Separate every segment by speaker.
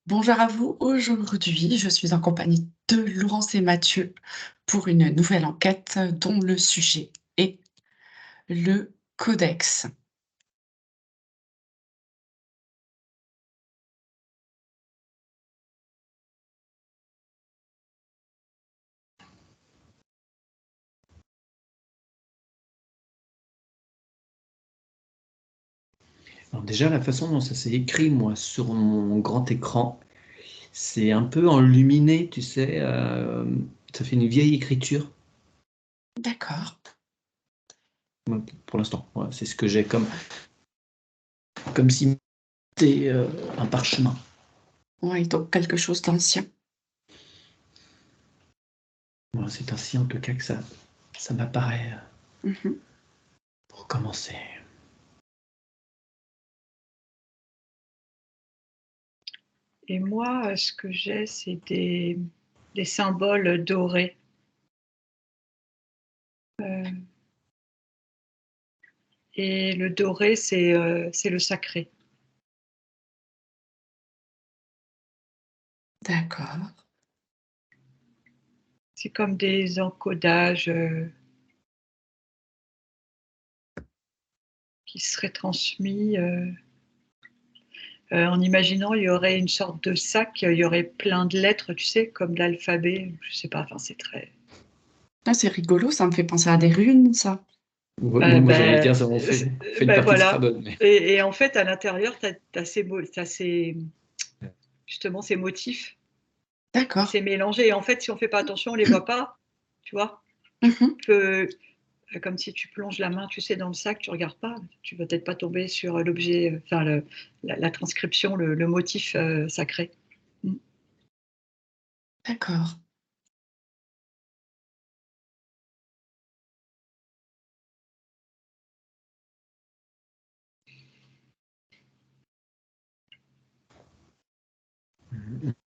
Speaker 1: Bonjour à vous. Aujourd'hui, je suis en compagnie de Laurence et Mathieu pour une nouvelle enquête dont le sujet est le codex.
Speaker 2: Alors déjà, la façon dont ça s'est écrit, moi, sur mon grand écran, c'est un peu enluminé, tu sais, ça fait une vieille écriture,
Speaker 1: D'accord.
Speaker 2: pour l'instant. Ouais, c'est ce que j'ai comme si c'était un parchemin.
Speaker 1: Oui, donc quelque chose d'ancien.
Speaker 2: Voilà, c'est ainsi, en tout cas, que ça m'apparaît
Speaker 1: Mhm.
Speaker 2: pour commencer.
Speaker 3: Et moi, ce que j'ai, c'est des symboles dorés. Et le doré, c'est le sacré.
Speaker 1: D'accord.
Speaker 3: C'est comme des encodages qui seraient transmis en imaginant il y aurait une sorte de sac, il y aurait plein de lettres, tu sais, comme l'alphabet, je sais pas, enfin c'est très...
Speaker 1: Ah, c'est rigolo, ça me fait penser à des runes, ça.
Speaker 2: Moi, j'allais dire, ça on fait une partie de
Speaker 3: Voilà.
Speaker 2: Scrabble. Mais...
Speaker 3: Et en fait, à l'intérieur, tu as justement ces motifs.
Speaker 1: D'accord.
Speaker 3: C'est mélangé. Et en fait, si on fait pas attention, on les voit pas, tu vois.
Speaker 1: Mhm.
Speaker 3: Comme si tu plonges la main, tu sais, dans le sac, tu regardes pas, tu vas peut-être pas tomber sur l'objet, enfin la transcription, le motif sacré.
Speaker 1: D'accord.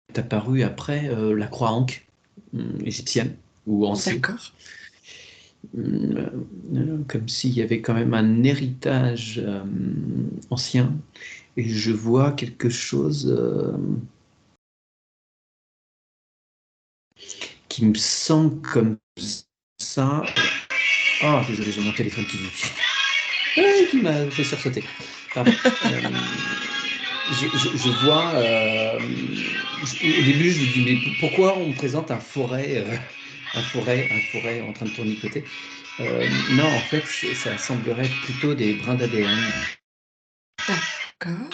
Speaker 2: est apparu après la croix ankh égyptienne ou ancienne.
Speaker 1: D'accord.
Speaker 2: Comme s'il y avait quand même un héritage ancien. Et je vois quelque chose qui me semble comme ça. Ah, oh, désolé, j'ai mon téléphone qui m'a fait sursauter. Pardon. Je vois. Au début, je me dis, mais pourquoi on me présente un forêt en train de tournicoter. Non, en fait, ça semblerait être plutôt des brins d'ADN.
Speaker 1: D'accord.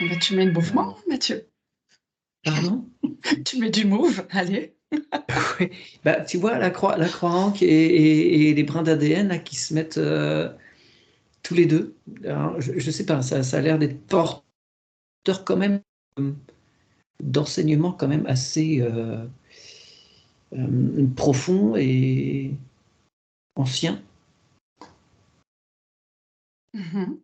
Speaker 1: Bah, tu mets le mouvement, Mathieu.
Speaker 2: Pardon?
Speaker 1: Tu mets du move, allez.
Speaker 2: Oui. Bah, tu vois, la croix Anke et les brins d'ADN là, qui se mettent tous les deux. Alors, je sais pas, ça a l'air d'être porteur quand même d'enseignements quand même assez profonds et anciens.
Speaker 1: Mhm.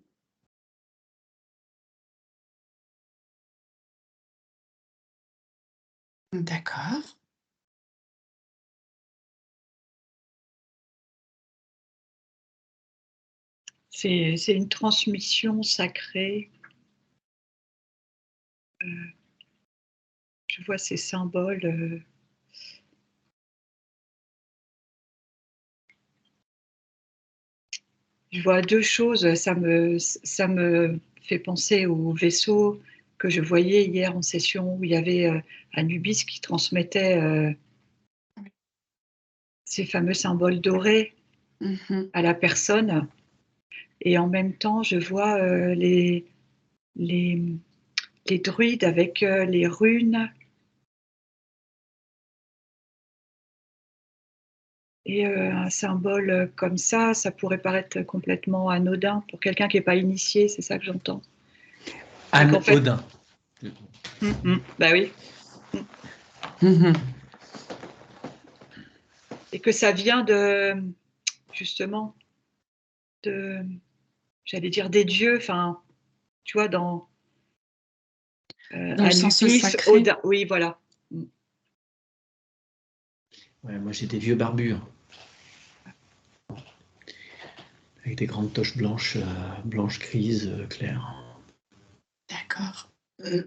Speaker 1: D'accord.
Speaker 3: C'est une transmission sacrée. Je vois ces symboles. Je vois deux choses. Ça me fait penser au vaisseau que je voyais hier en session où il y avait Anubis qui transmettait ces fameux symboles dorés
Speaker 1: Mhm.
Speaker 3: à la personne. Et en même temps, je vois les, les druides avec les runes. Et un symbole comme ça pourrait paraître complètement anodin pour quelqu'un qui n'est pas initié, c'est ça que j'entends.
Speaker 2: Anne
Speaker 3: En fait,
Speaker 2: Odin.
Speaker 3: bah oui.
Speaker 1: Mhm.
Speaker 3: Et que ça vient justement, de, j'allais dire des dieux, enfin, tu vois, dans
Speaker 1: Dans le sens
Speaker 3: Anubis,
Speaker 1: sacré.
Speaker 3: Odin, oui, voilà.
Speaker 2: Ouais, moi j'ai des vieux barbus. avec des grandes taches blanches, blanches grises, claires.
Speaker 1: D'accord.
Speaker 2: Je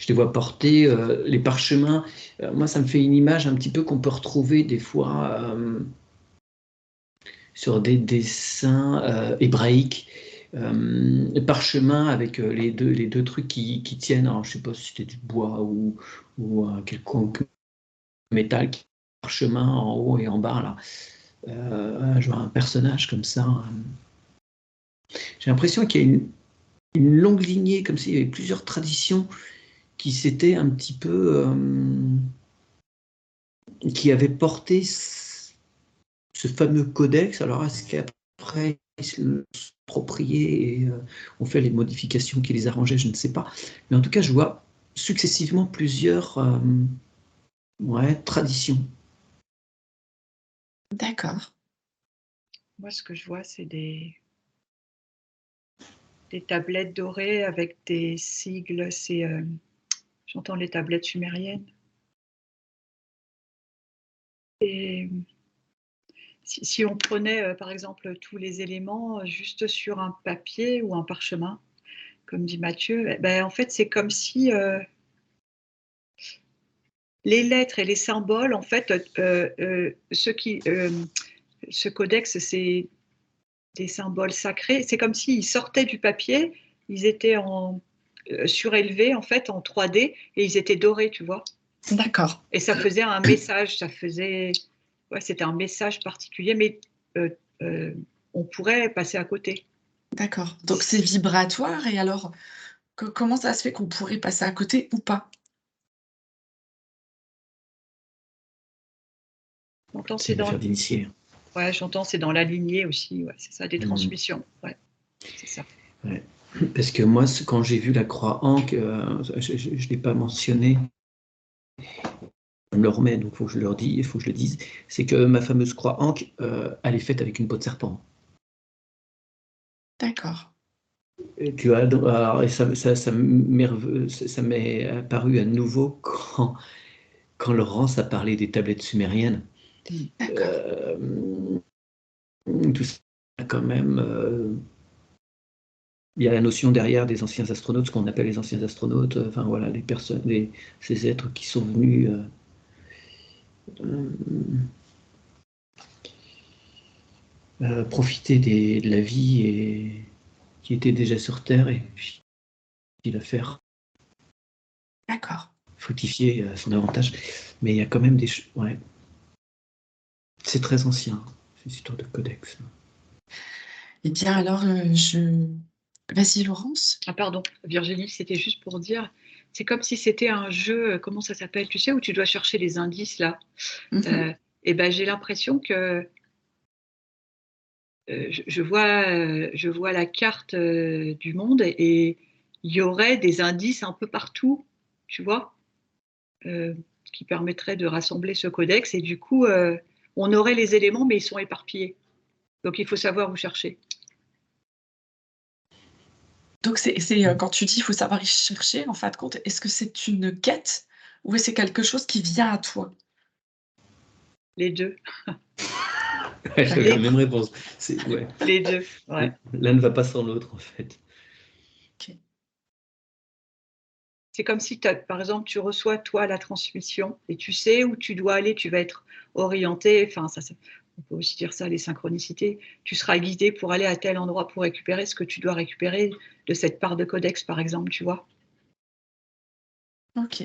Speaker 2: les vois porter les parchemins. Moi, ça me fait une image un petit peu qu'on peut retrouver des fois sur des dessins hébraïques. Parchemin avec les deux trucs qui tiennent. Alors, je ne sais pas si c'était du bois ou quelconque métal, parchemin en haut et en bas. Là. Je vois un personnage comme ça. J'ai l'impression qu'il y a une longue lignée, comme s'il y avait plusieurs traditions qui s'étaient un petit peu. Qui avaient porté ce fameux codex. Alors, est-ce qu'après, ils se l'appropriaient et ont fait les modifications qui les arrangeaient? Je ne sais pas. Mais en tout cas, je vois successivement plusieurs traditions.
Speaker 1: D'accord.
Speaker 3: Moi, ce que je vois, c'est des tablettes dorées avec des sigles. J'entends les tablettes sumériennes. Et si on prenait, par exemple, tous les éléments juste sur un papier ou un parchemin, comme dit Mathieu, ben, en fait, c'est comme si les lettres et les symboles, en fait, ce codex, c'est des symboles sacrés. C'est comme s'ils sortaient du papier, ils étaient surélevés, en fait, en 3D, et ils étaient dorés, tu vois.
Speaker 1: D'accord.
Speaker 3: Et ça faisait un message, c'était un message particulier, mais on pourrait passer à côté.
Speaker 1: D'accord. Donc c'est vibratoire et alors comment ça se fait qu'on pourrait passer à côté ou pas?
Speaker 3: J'entends,
Speaker 2: C'est une affaire d'initié.
Speaker 3: Ouais, j'entends, c'est dans la lignée aussi, ouais, c'est ça, des transmissions. Ouais, c'est ça.
Speaker 2: Ouais. Parce que moi, quand j'ai vu la croix Ankh, je ne l'ai pas mentionné, je me le remets, donc il faut que je leur dise, il faut que je le dise, c'est que ma fameuse croix Ankh, elle est faite avec une peau de serpent.
Speaker 1: D'accord.
Speaker 2: Et tu vois, alors, et ça m'est apparu à nouveau quand Laurence a parlé des tablettes sumériennes.
Speaker 1: D'accord.
Speaker 2: Tout ça, quand même, il y a la notion derrière des anciens astronautes, ce qu'on appelle les anciens astronautes, enfin voilà, les personnes, ces êtres qui sont venus profiter de la vie et qui étaient déjà sur Terre et puis la faire
Speaker 1: D'accord.
Speaker 2: fructifier à son avantage. Mais il y a quand même des choses. Ouais. C'est très ancien, cette histoire de codex.
Speaker 1: Eh bien alors, vas-y Laurence?
Speaker 3: Ah pardon, Virginie, c'était juste pour dire, c'est comme si c'était un jeu, comment ça s'appelle, tu sais, où tu dois chercher les indices là.
Speaker 1: Mmh.
Speaker 3: Et ben j'ai l'impression que je vois la carte du monde et il y aurait des indices un peu partout, tu vois, euh, qui permettraient de rassembler ce codex. Et du coup, on aurait les éléments, mais ils sont éparpillés. Donc il faut savoir où chercher.
Speaker 1: Donc quand tu dis: «Il faut savoir y chercher», en fin de compte, est-ce que c'est une quête ou c'est quelque chose qui vient à toi?
Speaker 3: Les deux,
Speaker 2: J'avais la
Speaker 3: les,
Speaker 2: même réponse. Ouais.
Speaker 3: les deux, ouais.
Speaker 2: L'un ne va pas sans l'autre, en fait.
Speaker 1: OK.
Speaker 3: C'est comme si, par exemple, tu reçois, toi, la transmission et tu sais où tu dois aller, tu vas être orienté. Enfin, on peut aussi dire ça, les synchronicités. Tu seras guidé pour aller à tel endroit pour récupérer ce que tu dois récupérer de cette part de codex, par exemple, tu vois.
Speaker 1: OK.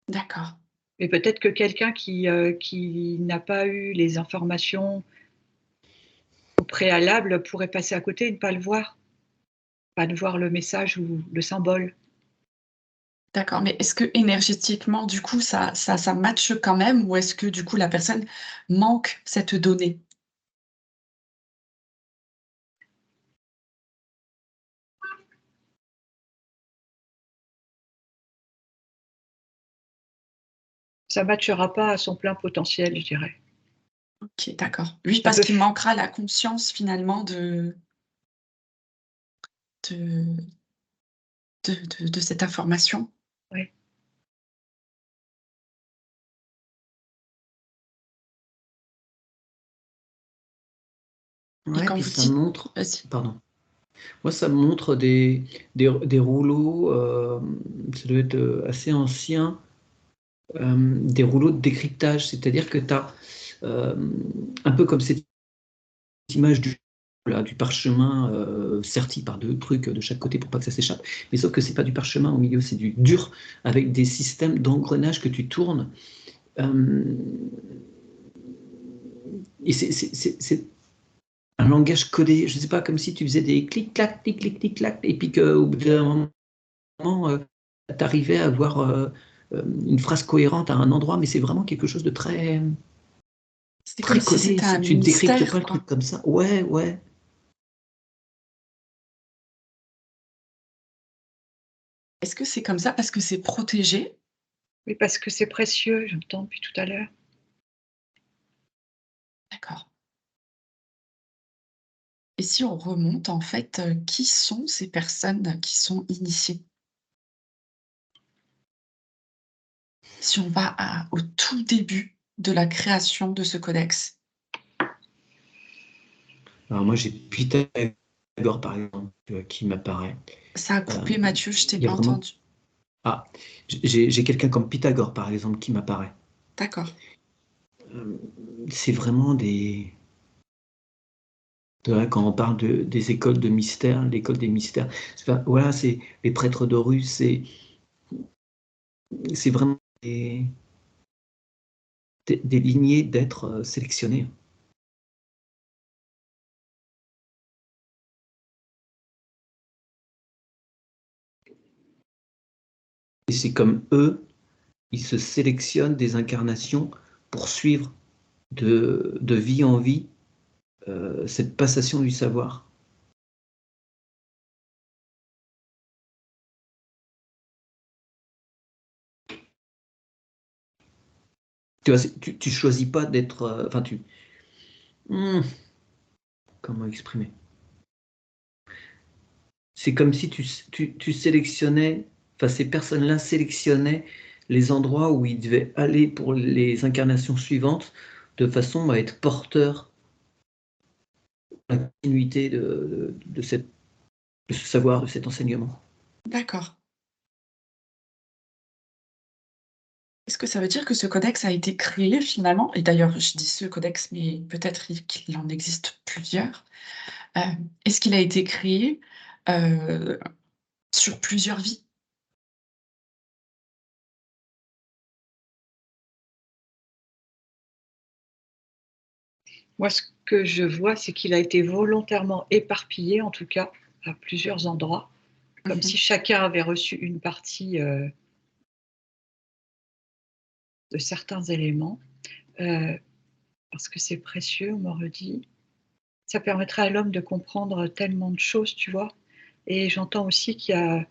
Speaker 1: D'accord.
Speaker 3: Et peut-être que quelqu'un qui n'a pas eu les informations au préalable pourrait passer à côté et ne pas le voir, pas de voir le message ou le symbole.
Speaker 1: D'accord, mais est-ce que énergétiquement, du coup, ça matche quand même ou est-ce que, du coup, la personne manque cette donnée?
Speaker 3: Ça ne matchera pas à son plein potentiel, je dirais.
Speaker 1: OK, d'accord. Oui,
Speaker 3: Ça
Speaker 1: parce
Speaker 3: peut
Speaker 1: qu'il manquera la conscience finalement de de cette information.
Speaker 3: ouais.
Speaker 1: Et
Speaker 2: Ouais,
Speaker 1: quand
Speaker 2: puis
Speaker 1: vous
Speaker 2: ça
Speaker 1: dites,
Speaker 2: montre,
Speaker 1: vas-y.
Speaker 2: pardon, moi ça me montre des rouleaux, ça doit être assez ancien, des rouleaux de décryptage, c'est-à-dire que tu as un peu comme cette image du parchemin serti par deux trucs de chaque côté pour pas que ça s'échappe, mais sauf que c'est pas du parchemin au milieu, c'est du dur avec des systèmes d'engrenage que tu tournes. Euh, et c'est un langage codé, je sais pas, comme si tu faisais des clic-clac, clic-clic, clic-clac, et puis qu'au bout d'un moment, tu arrivais à avoir une phrase cohérente à un endroit, mais c'est vraiment quelque chose de très,
Speaker 1: C'est comme
Speaker 2: très
Speaker 1: si
Speaker 2: codé.
Speaker 1: c'était un
Speaker 2: Tu ne décryptes pas
Speaker 1: mystère,
Speaker 2: le truc
Speaker 1: quoi.
Speaker 2: comme ça. Ouais, ouais.
Speaker 1: Est-ce que c'est comme ça parce que c'est protégé?
Speaker 3: Oui, parce que c'est précieux, j'entends depuis tout à l'heure.
Speaker 1: D'accord. Et si on remonte, en fait, qui sont ces personnes qui sont initiées? Si on va au tout début de la création de ce codex.
Speaker 2: Alors moi, j'ai Pythagore, par exemple, qui m'apparaît.
Speaker 1: Ça a
Speaker 2: Euh,
Speaker 1: coupé, Mathieu, je t'ai
Speaker 2: Il y a
Speaker 1: pas
Speaker 2: vraiment...
Speaker 1: entendu.
Speaker 2: Ah, j'ai quelqu'un comme Pythagore, par exemple, qui m'apparaît.
Speaker 1: D'accord.
Speaker 2: Euh, c'est vraiment quand on parle des écoles de mystère, l'école des mystères, voilà, c'est les prêtres d'Horus, c'est vraiment des lignées d'êtres sélectionnés. Et c'est comme eux, ils se sélectionnent des incarnations pour suivre de vie en vie cette passation du savoir. Tu vois, tu choisis pas d'être... Enfin, comment exprimer? C'est comme si tu sélectionnais... Enfin, ces personnes-là sélectionnaient les endroits où ils devaient aller pour les incarnations suivantes de façon à être porteurs de la continuité de ce savoir, de cet enseignement.
Speaker 1: D'accord. Est-ce que ça veut dire que ce codex a été créé finalement? Et d'ailleurs, je dis ce codex, mais peut-être qu'il en existe plusieurs. Heu, est-ce qu'il a été créé, heu, sur plusieurs vies?
Speaker 3: Moi, ce que je vois, c'est qu'il a été volontairement éparpillé, en tout cas, à plusieurs endroits, comme
Speaker 1: Mmh.
Speaker 3: si chacun avait reçu une partie de certains éléments, euh, parce que c'est précieux, on me redit. Ça permettrait à l'homme de comprendre tellement de choses, tu vois. Et j'entends aussi qu'il y a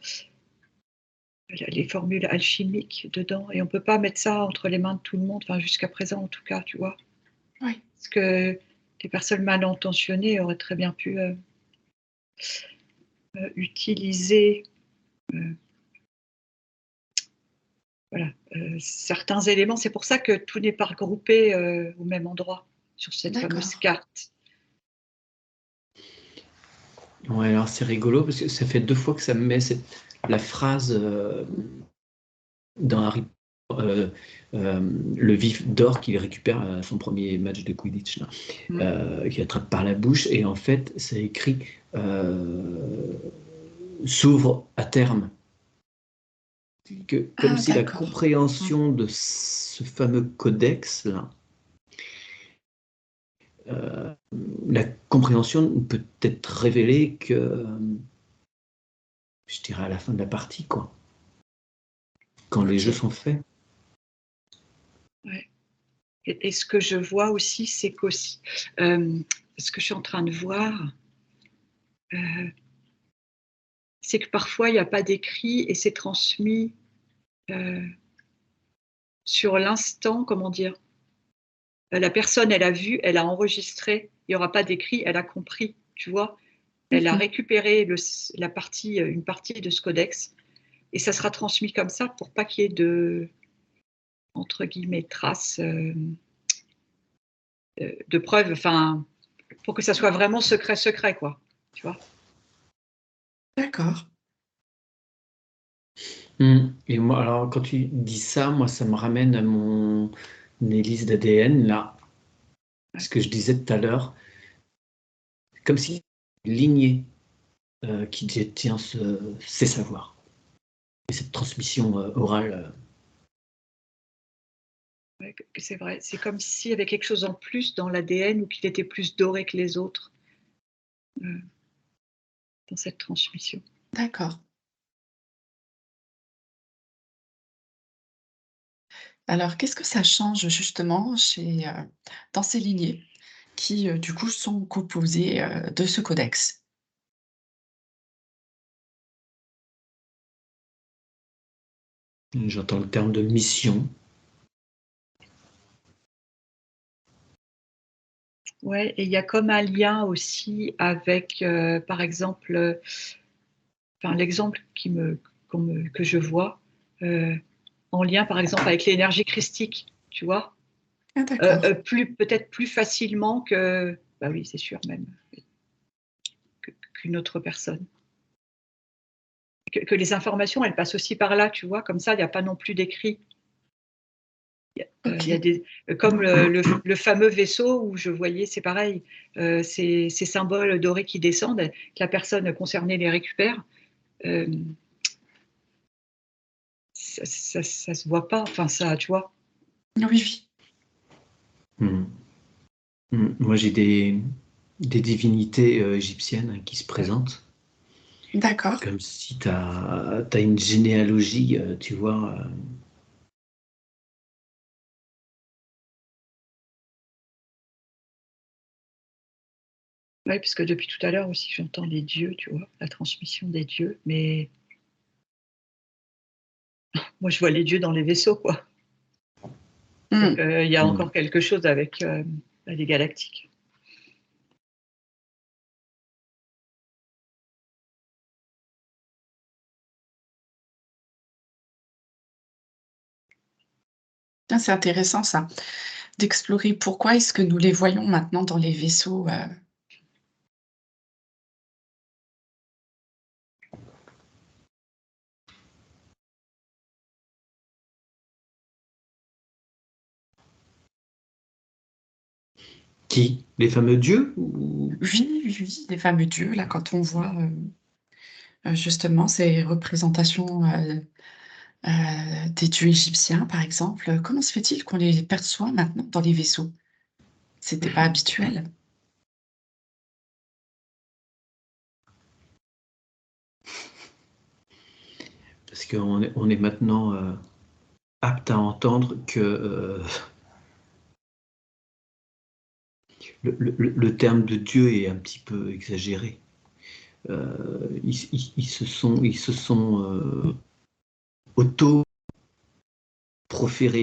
Speaker 3: les formules alchimiques dedans, et on ne peut pas mettre ça entre les mains de tout le monde, enfin jusqu'à présent en tout cas, tu vois.
Speaker 1: Oui,
Speaker 3: Parce que des personnes mal intentionnées auraient très bien pu utiliser euh, voilà, certains éléments. C'est pour ça que tout n'est pas regroupé au même endroit sur cette fameuse
Speaker 1: d'accord.
Speaker 3: carte.
Speaker 2: Ouais, alors c'est rigolo parce que ça fait 2 fois que ça me met la phrase dans Harry euh, le vif d'or qu'il récupère à son premier match de Quidditch, là,
Speaker 3: Mm.
Speaker 2: qu'il attrape par la bouche, et en fait, ça écrit euh, s'ouvre à terme. Comme
Speaker 1: Ah
Speaker 2: si la
Speaker 1: d'accord. Mmh.
Speaker 2: compréhension de ce fameux codex-là, euh, la compréhension ne peut être révélée que, je dirais, à la fin de la partie, quoi, quand les jeux
Speaker 1: OK.
Speaker 2: sont faits.
Speaker 3: Ouais. Et ce que je vois aussi, c'est qu'aussi, ce que je suis en train de voir, euh, c'est que parfois il n'y a pas d'écrit et c'est transmis euh, sur l'instant, comment dire. La personne, elle a vu, elle a enregistré, il n'y aura pas d'écrit, elle a compris, tu vois. Elle a
Speaker 1: Mmh.
Speaker 3: récupéré une partie de ce codex et ça sera transmis comme ça pour pas qu'il y ait de, entre guillemets, traces de preuves, enfin, pour que ça soit vraiment secret, quoi. Tu vois?
Speaker 1: D'accord.
Speaker 2: Et moi, alors, quand tu dis ça, moi, ça me ramène à mon analyse d'ADN, là. Ce que je disais tout à l'heure, comme si une lignée qui détient ces savoirs. Et cette transmission orale.
Speaker 3: Ouais, c'est vrai. C'est comme s'il y avait quelque chose en plus dans l'ADN ou qu'il était plus doré que les autres, dans cette transmission.
Speaker 1: D'accord. Alors, qu'est-ce que ça change justement dans ces lignées qui, du coup, sont composées, de ce codex?
Speaker 2: J'entends le terme de mission.
Speaker 3: Ouais, et il y a comme un lien aussi avec, par exemple, enfin l'exemple que je vois, en lien par exemple avec l'énergie christique, tu vois?
Speaker 1: Ah d'accord.
Speaker 3: Peut-être plus facilement que, bah oui, c'est sûr même, qu'une autre personne. Que les informations, elles passent aussi par là, tu vois? Comme ça, il y a pas non plus d'écrit. Il y a
Speaker 1: OK.
Speaker 3: des comme le fameux vaisseau où je voyais, c'est pareil, ces symboles dorés qui descendent, que la personne concernée les récupère, hem, ça se voit pas, enfin ça, tu vois?
Speaker 1: Oui, oui.
Speaker 2: Mm. Moi, j'ai des divinités égyptiennes qui se présentent,
Speaker 1: D'accord.
Speaker 2: comme si tu as une généalogie, tu vois.
Speaker 3: Ouais, parce que depuis tout à l'heure aussi, j'entends les dieux, tu vois? La transmission des dieux, mais moi, je vois les dieux dans les vaisseaux, quoi. Donc
Speaker 1: Mmh.
Speaker 3: il y a
Speaker 2: Mm.
Speaker 3: encore quelque chose avec, les galactiques.
Speaker 1: Ah, c'est intéressant ça, d'explorer pourquoi est-ce que nous les voyons maintenant dans les vaisseaux,
Speaker 2: Qui? Les fameux dieux
Speaker 1: oui, oui, oui, les fameux dieux là, quand on voit, justement ces représentations, des dieux égyptiens par exemple, comment se fait-il qu'on les perçoit maintenant dans les vaisseaux? C'était pas habituel.
Speaker 2: Parce on est maintenant apte à entendre que le terme de Dieu est un petit peu exagéré. Ils se sont auto-proférés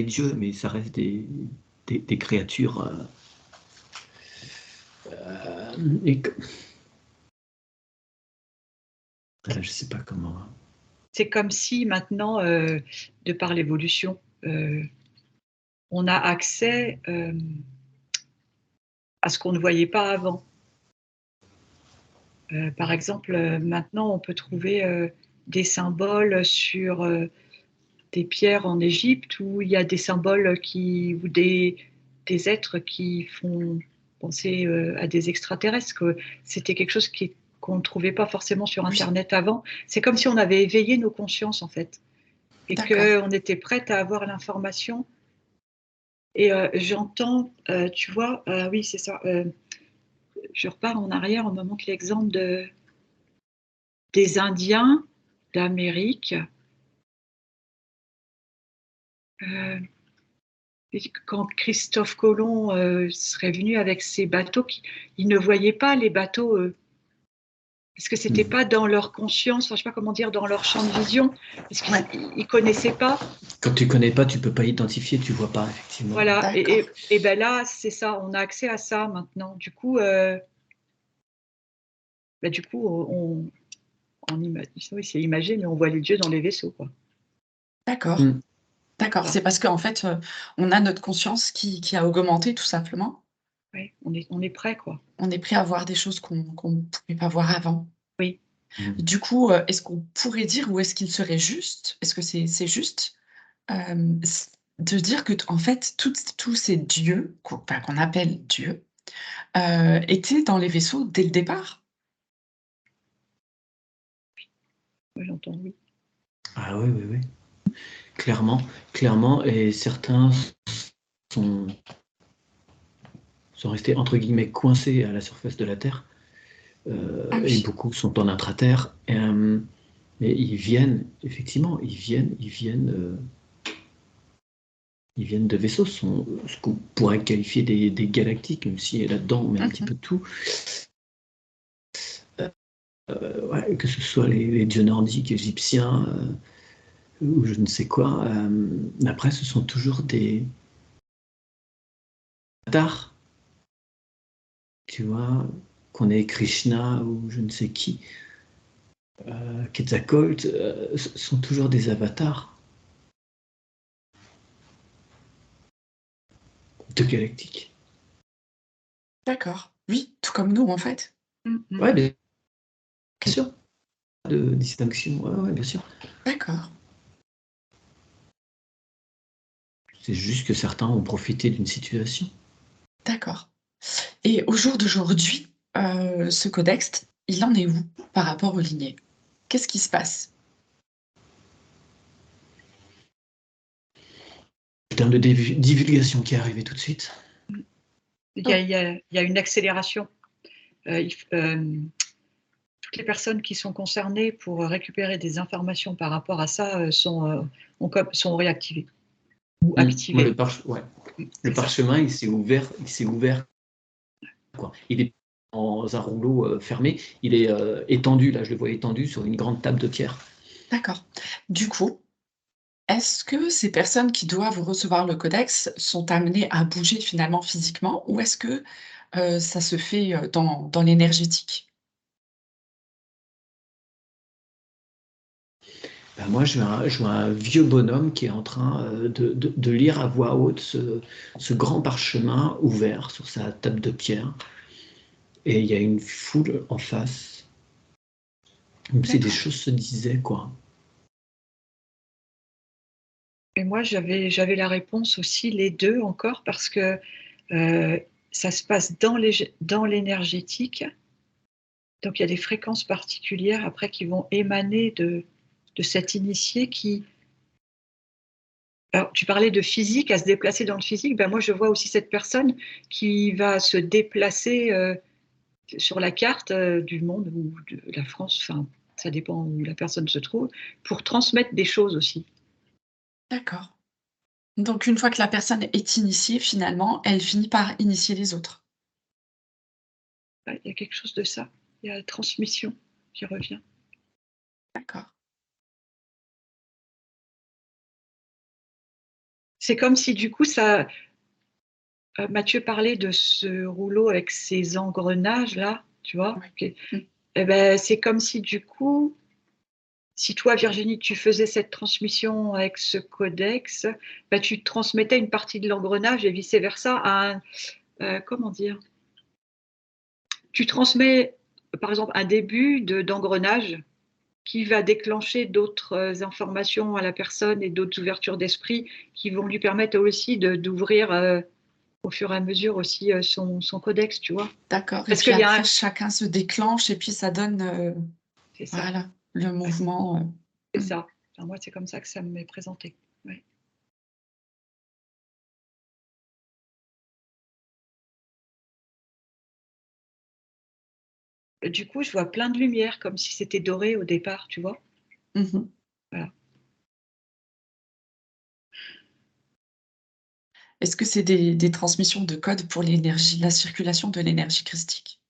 Speaker 2: Dieu, mais ça reste des créatures. Et je sais pas comment.
Speaker 3: C'est comme si maintenant, de par l'évolution, on a accès, à ce qu'on ne voyait pas avant. Par exemple, maintenant on peut trouver, des symboles sur, des pierres en Égypte où il y a des symboles ou des êtres qui font penser, à des extraterrestres, que c'était quelque chose qu'on ne trouvait pas forcément sur
Speaker 1: Oui,
Speaker 3: internet avant. C'est comme si on avait éveillé nos consciences en fait, et
Speaker 1: d'accord.
Speaker 3: qu'on était prête à avoir l'information. Et j'entends, tu vois? Oui, c'est ça, je repars en arrière, on me montre l'exemple des Indiens d'Amérique, heu, et quand Christophe Colomb, serait venu avec ses bateaux, ils ne voyaient pas les bateaux, parce que c'était
Speaker 2: Hmm.
Speaker 3: pas dans leur conscience, enfin, je sais pas comment dire, dans leur champ de vision, parce
Speaker 1: Ouais,
Speaker 3: qu'ils connaissaient pas.
Speaker 2: Quand tu connais pas, tu peux pas identifier, tu vois pas effectivement.
Speaker 3: Voilà,
Speaker 1: d'accord.
Speaker 3: et ben là, c'est ça, on a accès à ça maintenant. Du coup, bah, du coup, oui, c'est imagé, mais on voit les dieux dans les vaisseaux, quoi.
Speaker 1: D'accord.
Speaker 2: Hmm.
Speaker 1: D'accord, c'est parce qu'en fait, on a notre conscience qui a augmenté tout simplement?
Speaker 3: Ouais, on est prêt, quoi.
Speaker 1: On est prêt à voir des choses qu'on ne pouvait pas voir avant.
Speaker 3: Oui.
Speaker 1: Du coup, est-ce qu'on pourrait dire ou est-ce qu'il serait juste, est-ce que c'est juste, s de dire que en fait, tous ces dieux qu'on appelle dieux, étaient dans les vaisseaux dès le départ?
Speaker 3: Moi, j'entends oui.
Speaker 2: Ah oui, oui, oui. Clairement, clairement, et certains sont, sont restés entre guillemets coincés à la surface de la Terre,
Speaker 1: Ah
Speaker 2: et
Speaker 1: oui,
Speaker 2: beaucoup sont en intraterre. Mais ils viennent, effectivement, ils viennent de vaisseaux, ce qu'on pourrait qualifier des galactiques, même si là-dedans on met un petit
Speaker 1: mmh,
Speaker 2: peu de tout. Ouais, que ce soit les dieux nordiques, égyptiens, ou je ne sais quoi. Après, ce sont toujours des avatars, tu vois, qu'on ait Krishna ou je ne sais qui, Quetzalcoatl, ce sont toujours des avatars de galactiques.
Speaker 1: d'accord. Oui, tout comme nous, en fait.
Speaker 2: Ouais, bien sûr, pas de distinction, ouais, ouais, bien sûr.
Speaker 1: D'accord,
Speaker 2: C'est juste que certains ont profité d'une situation.
Speaker 1: d'accord. Et au jour d'aujourd'hui, ce codex, il en est où par rapport aux lignées? Qu'est-ce qui se passe?
Speaker 2: En termes de divulgation qui est arrivé tout de suite.
Speaker 3: Il y a,
Speaker 1: Oh,
Speaker 3: il y a- il y a une accélération. Toutes les personnes qui sont concernées pour récupérer des informations par rapport à ça sont réactivées ou
Speaker 2: Ouais,
Speaker 3: activées.
Speaker 2: ouais. Le
Speaker 3: C'est ça.
Speaker 2: parchemin, il s'est ouvert, quoi. Il est dans un rouleau fermé, il est étendu, là je le vois étendu sur une grande table de pierre.
Speaker 1: d'accord. Du coup, est-ce que ces personnes qui doivent recevoir le codex sont amenées à bouger finalement physiquement ou est-ce que, ça se fait, dans l'énergétique?
Speaker 2: Ben moi, je vois un vieux bonhomme qui est en train de lire à voix haute ce grand parchemin ouvert sur sa table de pierre. Et il y a une foule en face, comme si des
Speaker 1: D'accord,
Speaker 2: choses se disaient, quoi.
Speaker 3: Et moi, j'avais la réponse aussi, les deux encore, parce que ça se passe dans l'énergétique. Donc, il y a des fréquences particulières après qui vont émaner de cet initié qui. Alors, tu parlais de physique, à se déplacer dans le physique. Ben, moi, je vois aussi cette personne qui va se déplacer sur la carte du monde ou de la France, enfin, ça dépend où la personne se trouve, pour transmettre des choses aussi.
Speaker 1: d'accord. Donc une fois que la personne est initiée, finalement, elle finit par initier les autres?
Speaker 3: Ouais, il y a quelque chose de ça. Il y a la transmission qui revient.
Speaker 1: D'accord.
Speaker 3: C'est comme si du coup ça, Mathieu parlait de ce rouleau avec ses engrenages là, tu vois?
Speaker 1: Oui.
Speaker 3: Et
Speaker 1: Mmh.
Speaker 3: ben, c'est comme si du coup, si toi Virginie, tu faisais cette transmission avec ce codex, bah, tu transmettais une partie de l'engrenage et vice versa à un, comment dire? Tu transmets, par exemple, un début d'engrenage qui va déclencher d'autres informations à la personne et d'autres ouvertures d'esprit qui vont lui permettre aussi d'ouvrir au fur et à mesure aussi son codex, tu vois.
Speaker 1: D'accord et
Speaker 3: Parce
Speaker 1: puis
Speaker 3: qu'il y a
Speaker 1: après
Speaker 3: un,
Speaker 1: chacun se déclenche et puis ça donne,
Speaker 3: c'est ça,
Speaker 1: voilà, le
Speaker 3: ouais,
Speaker 1: mouvement,
Speaker 3: c'est
Speaker 1: mmh.
Speaker 3: ça. Enfin, moi, c'est comme ça que ça m'est présenté. Ouais. Et du coup, je vois plein de lumière comme si c'était doré au départ, tu vois.
Speaker 1: Mmh mh.
Speaker 3: Voilà.
Speaker 1: Est-ce que c'est des transmissions de codes pour l'énergie la circulation de l'énergie christique?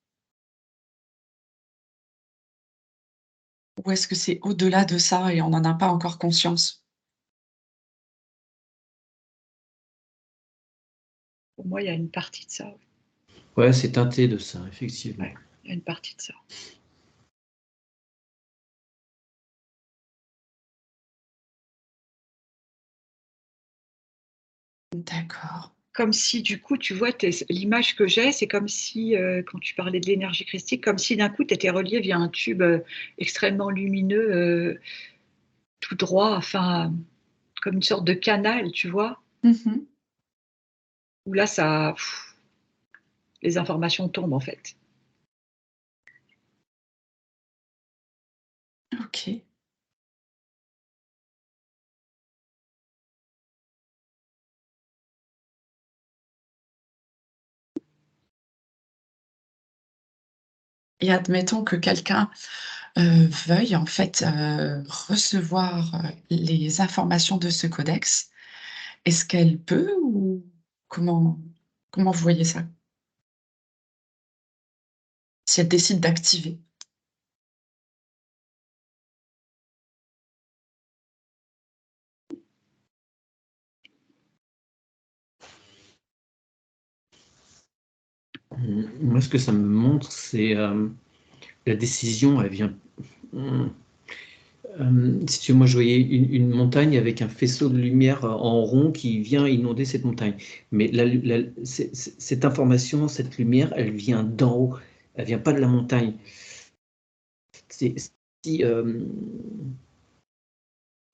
Speaker 1: Ou est-ce que c'est au-delà de ça et on n'en a pas encore conscience?
Speaker 3: Pour moi, il y a une partie de ça. Ouais.
Speaker 2: Ouais, c'est teinté de ça, effectivement.
Speaker 3: Ouais, il y a une partie de ça.
Speaker 1: D'accord.
Speaker 3: comme si du coup, tu vois, l'image que j'ai, c'est comme si, quand tu parlais de l'énergie christique, comme si d'un coup, tu étais relié via un tube extrêmement lumineux, tout droit, enfin, comme une sorte de canal, tu vois,
Speaker 1: Mmh.
Speaker 3: où là, les informations tombent en fait.
Speaker 1: OK. Et admettons que quelqu'un, veuille en fait, recevoir, les informations de ce codex. Est-ce qu'elle peut ou comment comment vous voyez ça? Si elle décide d'activer?
Speaker 2: Moi, ce que ça me montre, c'est la décision, elle vient. Si tu veux, moi, je voyais une montagne avec un faisceau de lumière en rond qui vient inonder cette montagne. Mais cette information, cette lumière, elle vient d'en haut. Elle vient pas de la montagne. C'est si,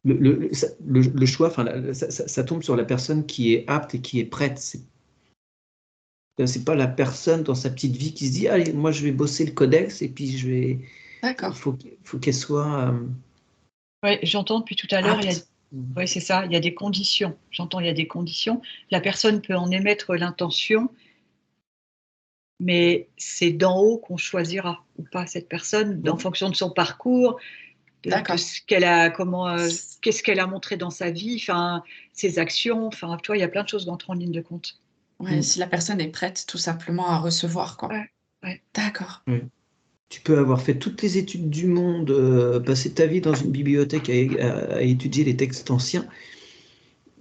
Speaker 2: le choix, enfin, ça tombe sur la personne qui est apte et qui est prête. C'est pas la personne dans sa petite vie qui se dit, allez, moi je vais bosser le codex et puis je vais. Il
Speaker 1: D'accord.
Speaker 2: faut qu'elle soit
Speaker 3: Ouais, j'entends depuis tout à l'heure,
Speaker 2: apte.
Speaker 3: ouais, c'est ça, il y a des conditions. J'entends, il y a des conditions. La personne peut en émettre l'intention, mais c'est d'en haut qu'on choisira ou pas cette personne, en fonction de son parcours, de
Speaker 1: D'accord.
Speaker 3: ce qu'elle a, qu'est-ce qu'elle a montré dans sa vie, enfin, ses actions, enfin, tu vois, il y a plein de choses qui entrent en ligne de compte.
Speaker 1: Ouais, si la personne est prête tout simplement à recevoir, quoi.
Speaker 3: Ouais, ouais.
Speaker 1: D'accord.
Speaker 2: Ouais. Tu peux avoir fait toutes les études du monde, passer ta vie dans une bibliothèque à étudier les textes anciens.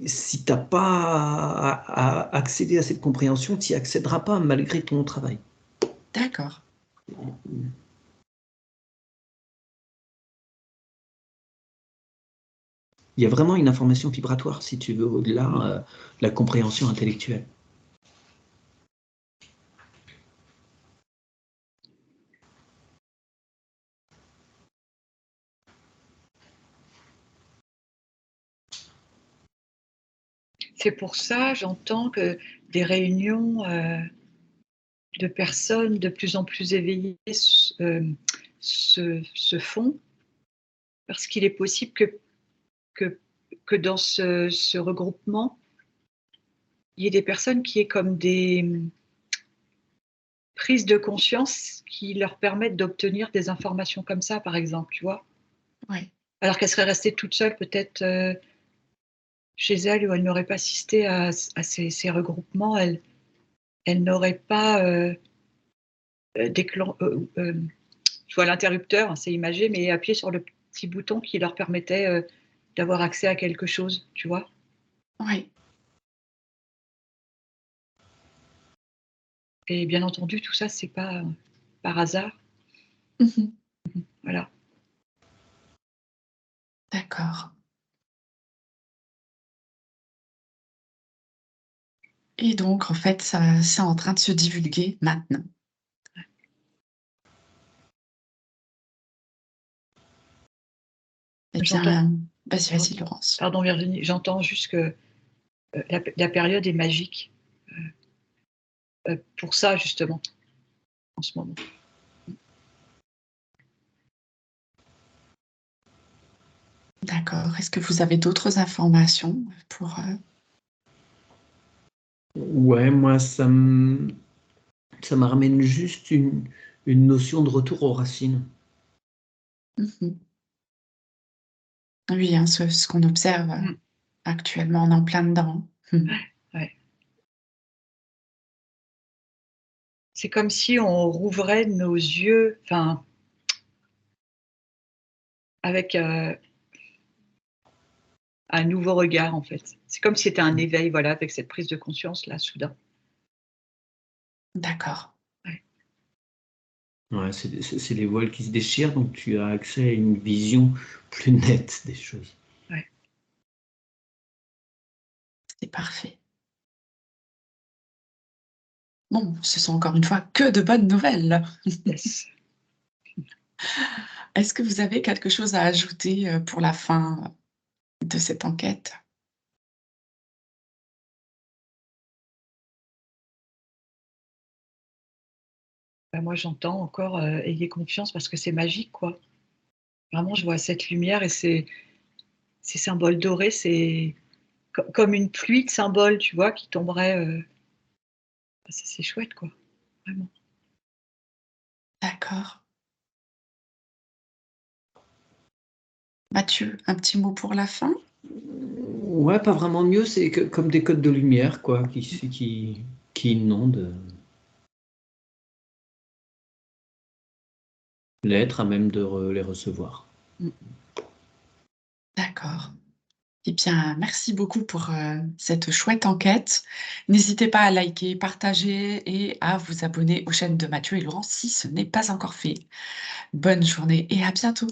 Speaker 2: Si tu n'as pas accédé à cette compréhension, tu n'y accéderas pas malgré ton travail.
Speaker 1: D'accord.
Speaker 2: Il y a vraiment une information vibratoire, si tu veux, au-delà de la compréhension intellectuelle.
Speaker 3: C'est pour ça, j'entends que des réunions de personnes de plus en plus éveillées se font, parce qu'il est possible que, que dans ce regroupement, il y ait des personnes qui aient comme des prises de conscience qui leur permettent d'obtenir des informations comme ça, par exemple, tu vois.
Speaker 1: Ouais.
Speaker 3: Alors qu'elle serait restée toute seule, peut-être chez elle, où elle n'aurait pas assisté à ces regroupements, elle n'aurait pas je vois l'interrupteur, hein, c'est imagé, mais appuyer sur le petit bouton qui leur permettait d'avoir accès à quelque chose, tu vois.
Speaker 1: Ouais.
Speaker 3: Et bien entendu, tout ça, c'est pas par hasard.
Speaker 1: Mmh.
Speaker 3: Voilà.
Speaker 1: D'accord. Et donc en fait, ça c'est en train de se divulguer maintenant. Eh
Speaker 3: J'entends,
Speaker 1: bien, vas-y,
Speaker 3: j'en-
Speaker 1: vas-y Laurence.
Speaker 3: pardon Virginie, j'entends juste que la période est magique pour ça, justement, en ce moment.
Speaker 1: D'accord. Est-ce que vous avez d'autres informations pour,
Speaker 2: Ouais, moi, ça me ramène juste une notion de retour aux racines.
Speaker 1: mmh Oui, hein, ce qu'on observe,
Speaker 3: Mmh.
Speaker 1: actuellement, on est en plein dedans. Mmh.
Speaker 3: Ouais. C'est comme si on rouvrait nos yeux, enfin, avec un nouveau regard, en fait. C'est comme si c'était un éveil, voilà, avec cette prise de conscience, là, soudain.
Speaker 1: D'accord.
Speaker 3: Ouais.
Speaker 2: Ouais, c'est les voiles qui se déchirent, donc tu as accès à une vision plus nette des choses.
Speaker 3: Ouais.
Speaker 1: C'est parfait. Bon, ce sont encore une fois que de bonnes nouvelles.
Speaker 3: Yes.
Speaker 1: Est-ce que vous avez quelque chose à ajouter, pour la fin de cette enquête?
Speaker 3: Bah, moi, j'entends encore, ayez confiance parce que c'est magique, quoi. Vraiment, je vois cette lumière et ces symboles dorés, c'est comme une pluie de symboles, tu vois, qui tomberait, bah, c'est chouette, quoi, vraiment.
Speaker 1: D'accord. Mathieu, un petit mot pour la fin?
Speaker 2: Ouais, pas vraiment mieux, c'est comme des codes de lumière, quoi, qui inondent l'être à même de les recevoir.
Speaker 3: Mmh.
Speaker 1: D'accord. Eh bien, merci beaucoup pour, cette chouette enquête. N'hésitez pas à liker, partager et à vous abonner aux chaînes de Mathieu et Laurent si ce n'est pas encore fait. Bonne journée et à bientôt.